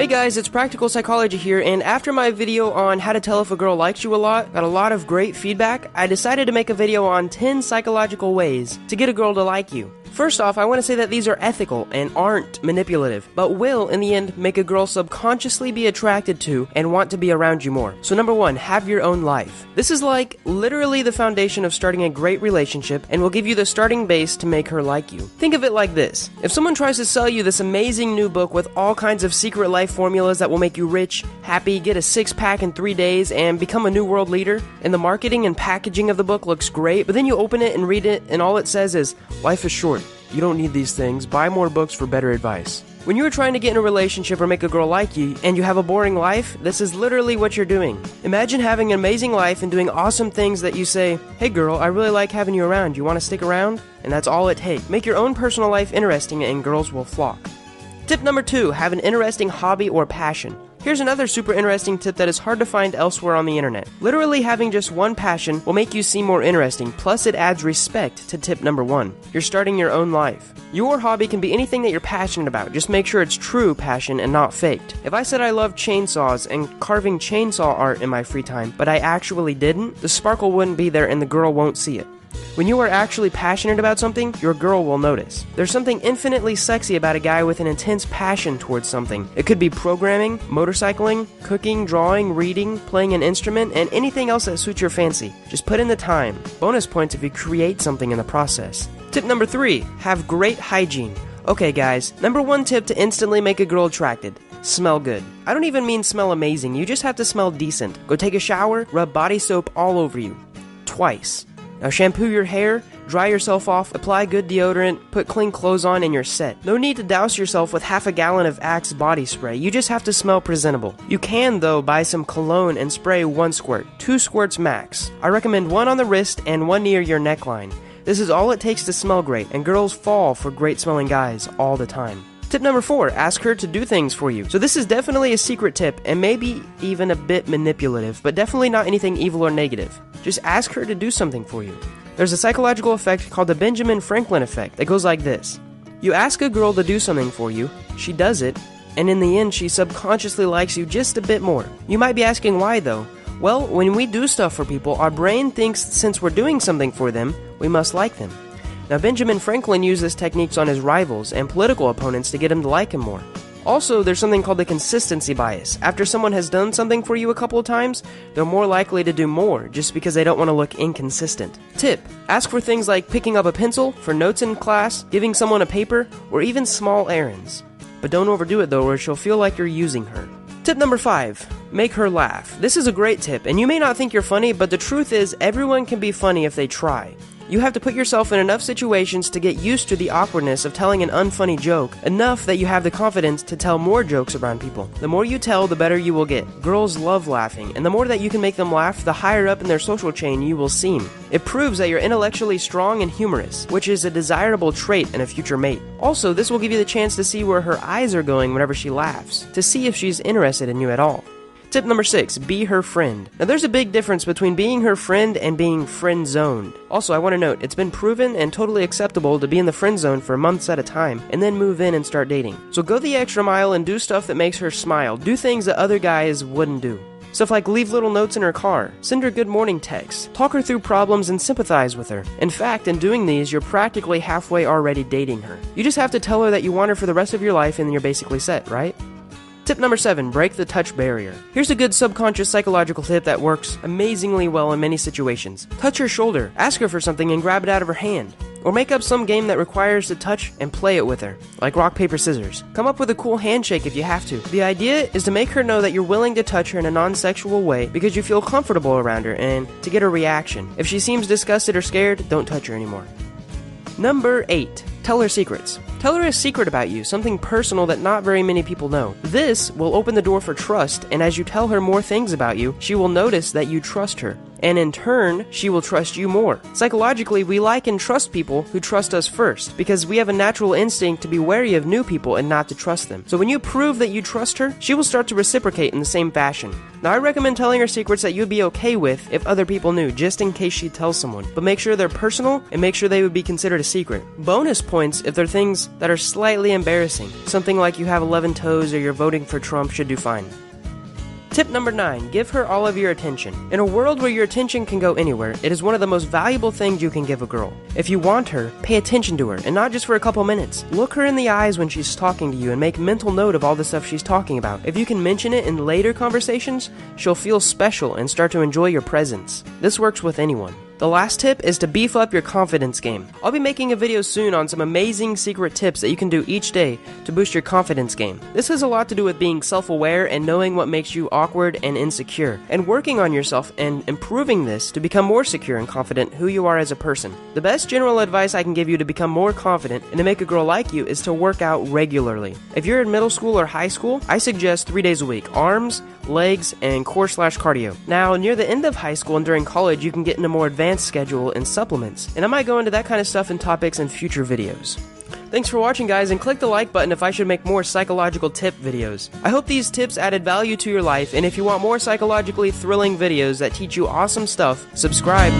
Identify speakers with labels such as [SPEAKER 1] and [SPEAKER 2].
[SPEAKER 1] Hey guys, it's Practical Psychology here, and after my video on how to tell if a girl likes you a lot, got a lot of great feedback, I decided to make a video on 10 psychological ways to get a girl to like you. First off, I want to say that these are ethical and aren't manipulative, but will, in the end, make a girl subconsciously be attracted to and want to be around you more. So number 1, have your own life. This is like literally the foundation of starting a great relationship and will give you the starting base to make her like you. Think of it like this. If someone tries to sell you this amazing new book with all kinds of secret life formulas that will make you rich, happy, get a 6-pack in 3 days, and become a new world leader, and the marketing and packaging of the book looks great, but then you open it and read it and all it says is, life is short. You don't need these things. Buy more books for better advice. When you are trying to get in a relationship or make a girl like you, and you have a boring life, this is literally what you're doing. Imagine having an amazing life and doing awesome things that you say, hey girl, I really like having you around. You want to stick around? And that's all it takes. Make your own personal life interesting and girls will flock. Tip number 2, have an interesting hobby or passion. Here's another super interesting tip that is hard to find elsewhere on the internet. Literally having just one passion will make you seem more interesting, plus it adds respect to tip number 1. You're starting your own life. Your hobby can be anything that you're passionate about, just make sure it's true passion and not faked. If I said I love chainsaws and carving chainsaw art in my free time, but I actually didn't, the sparkle wouldn't be there and the girl won't see it. When you are actually passionate about something, your girl will notice. There's something infinitely sexy about a guy with an intense passion towards something. It could be programming, motorcycling, cooking, drawing, reading, playing an instrument, and anything else that suits your fancy. Just put in the time. Bonus points if you create something in the process. Tip number 3, have great hygiene. Okay guys, number 1 tip to instantly make a girl attracted. Smell good. I don't even mean smell amazing, you just have to smell decent. Go take a shower, rub body soap all over you. Twice. Now shampoo your hair, dry yourself off, apply good deodorant, put clean clothes on, and you're set. No need to douse yourself with half a gallon of Axe body spray, you just have to smell presentable. You can, though, buy some cologne and spray 1 squirt, 2 squirts max. I recommend 1 on the wrist and 1 near your neckline. This is all it takes to smell great, and girls fall for great smelling guys all the time. Tip number 4, ask her to do things for you. So this is definitely a secret tip, and maybe even a bit manipulative, but definitely not anything evil or negative. Just ask her to do something for you. There's a psychological effect called the Benjamin Franklin effect that goes like this. You ask a girl to do something for you, she does it, and in the end she subconsciously likes you just a bit more. You might be asking why though? Well, when we do stuff for people, our brain thinks since we're doing something for them, we must like them. Now, Benjamin Franklin used this technique on his rivals and political opponents to get him to like him more. Also, there's something called the consistency bias. After someone has done something for you a couple of times, they're more likely to do more just because they don't want to look inconsistent. Tip: ask for things like picking up a pencil, for notes in class, giving someone a paper, or even small errands. But don't overdo it though, or she'll feel like you're using her. Tip number 5, make her laugh. This is a great tip, and you may not think you're funny, but the truth is everyone can be funny if they try. You have to put yourself in enough situations to get used to the awkwardness of telling an unfunny joke, enough that you have the confidence to tell more jokes around people. The more you tell, the better you will get. Girls love laughing, and the more that you can make them laugh, the higher up in their social chain you will seem. It proves that you're intellectually strong and humorous, which is a desirable trait in a future mate. Also, this will give you the chance to see where her eyes are going whenever she laughs, to see if she's interested in you at all. Tip number 6, be her friend. Now there's a big difference between being her friend and being friend-zoned. Also, I want to note, it's been proven and totally acceptable to be in the friend zone for months at a time, and then move in and start dating. So go the extra mile and do stuff that makes her smile. Do things that other guys wouldn't do. Stuff like leave little notes in her car, send her good morning texts, talk her through problems and sympathize with her. In fact, in doing these, you're practically halfway already dating her. You just have to tell her that you want her for the rest of your life and then you're basically set, right? Tip number 7, break the touch barrier. Here's a good subconscious psychological tip that works amazingly well in many situations. Touch her shoulder, ask her for something and grab it out of her hand. Or make up some game that requires to touch and play it with her, like rock, paper, scissors. Come up with a cool handshake if you have to. The idea is to make her know that you're willing to touch her in a non-sexual way because you feel comfortable around her and to get a reaction. If she seems disgusted or scared, don't touch her anymore. Number 8, tell her secrets. Tell her a secret about you, something personal that not very many people know. This will open the door for trust, and as you tell her more things about you, she will notice that you trust her. And in turn, she will trust you more. Psychologically, we like and trust people who trust us first, because we have a natural instinct to be wary of new people and not to trust them. So when you prove that you trust her, she will start to reciprocate in the same fashion. Now, I recommend telling her secrets that you'd be okay with if other people knew, just in case she tells someone. But make sure they're personal, and make sure they would be considered a secret. Bonus points if they're things that are slightly embarrassing. Something like you have 11 toes or you're voting for Trump should do fine. Tip number 9, give her all of your attention. In a world where your attention can go anywhere, it is one of the most valuable things you can give a girl. If you want her, pay attention to her, and not just for a couple minutes. Look her in the eyes when she's talking to you and make mental note of all the stuff she's talking about. If you can mention it in later conversations, she'll feel special and start to enjoy your presence. This works with anyone. The last tip is to beef up your confidence game. I'll be making a video soon on some amazing secret tips that you can do each day to boost your confidence game. This has a lot to do with being self-aware and knowing what makes you awkward and insecure, and working on yourself and improving this to become more secure and confident who you are as a person. The best general advice I can give you to become more confident and to make a girl like you is to work out regularly. If you're in middle school or high school, I suggest 3 days a week: arms, legs, and core/cardio. Now, near the end of high school and during college, you can get in a more advanced schedule and supplements, and I might go into that kind of stuff and topics in future videos. Thanks for watching, guys, and click the like button if I should make more psychological tip videos. I hope these tips added value to your life, and if you want more psychologically thrilling videos that teach you awesome stuff, subscribe.